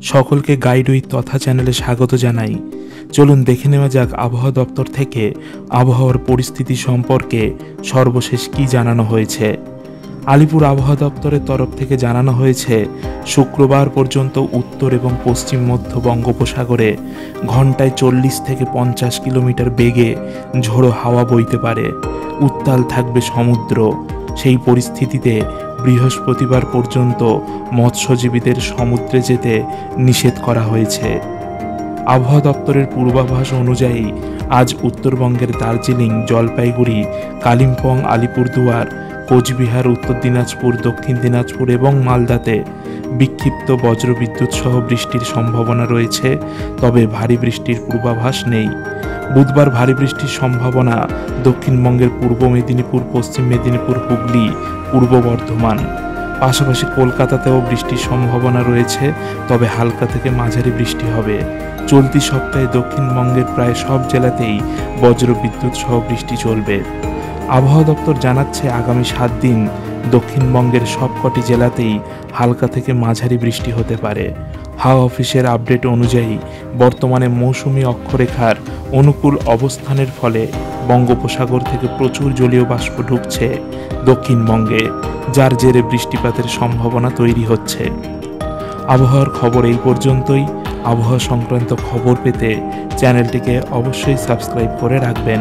সকলকে guide with তথা চ্যানেলে স্বাগত জানাই। চলুন দেখে নেওয়া যাক আবহাওয়া দপ্তর থেকে আবহাওয়ার পরিস্থিতি সম্পর্কে সর্বশেষ কি জানানো হয়েছে। আলিপুর আবহাওয়া দপ্তরের তরফ থেকে জানানো হয়েছে, শুক্রবার পর্যন্ত উত্তর এবং পশ্চিম মধ্য বঙ্গোপসাগরে ঘন্টায় 40 থেকে 50 কিলোমিটার বেগে ঝোড়ো হাওয়া বইতে পারে। উত্তাল থাকবে সমুদ্র। সেই পরিস্থিতিতে বৃহস্পতিবার পর্যন্ত মৎস্যজীবীদের সমুদ্রে যেতে নিষেধ করা হয়েছে। আবহাওয়া দপ্তরের পূর্বাভাস অনুযায়ী আজ উত্তরবঙ্গের দার্জিলিং, জলপাইগুড়ি, কালিম্পং, আলিপুরদুয়ার, কোচবিহার, উত্তর দিনাজপুর, দক্ষিণ দিনাজপুর এবং মালদাতে বিক্ষিপ্ত বজ্রবিদ্যুৎ সহ বৃষ্টির সম্ভাবনা রয়েছে, তবে ভারী বৃষ্টির পূর্বাভাস নেই। বুধবার ভারী বৃষ্টির সম্ভাবনা দক্ষিণবঙ্গের পূর্ব মেদিনীপুর, পশ্চিম মেদিনীপুর, হুগলি, পূর্ব বর্ধমান, পাশাপাশি কলকাতাতেও বৃষ্টির সম্ভাবনা রয়েছে, তবে হালকা থেকে মাঝারি বৃষ্টি হবে। চলতি সপ্তাহে দক্ষিণবঙ্গের প্রায় সব জেলাতেই বজ্রবিদ্যুৎ সহ বৃষ্টি চলবে। আবহাওয়া দপ্তর জানাচ্ছে, আগামী 7 দিন দক্ষিণবঙ্গের সবকটি জেলাতেই হালকা থেকে মাঝারি বৃষ্টি হতে পারে। হাওয়া অফিসের আপডেট অনুযায়ী বর্তমানে মৌসুমি অক্ষরেখার অনুকূল অবস্থানের ফলে বঙ্গোপসাগর থেকে প্রচুর জলীয় বাষ্প ঢুকছে দক্ষিণবঙ্গে, যার জেরে বৃষ্টিপাতের সম্ভাবনা তৈরি হচ্ছে। আবহাওয়ার খবর এই পর্যন্তই। আবহাওয়া সংক্রান্ত খবর পেতে চ্যানেলটিকে অবশ্যই সাবস্ক্রাইব করে রাখবেন।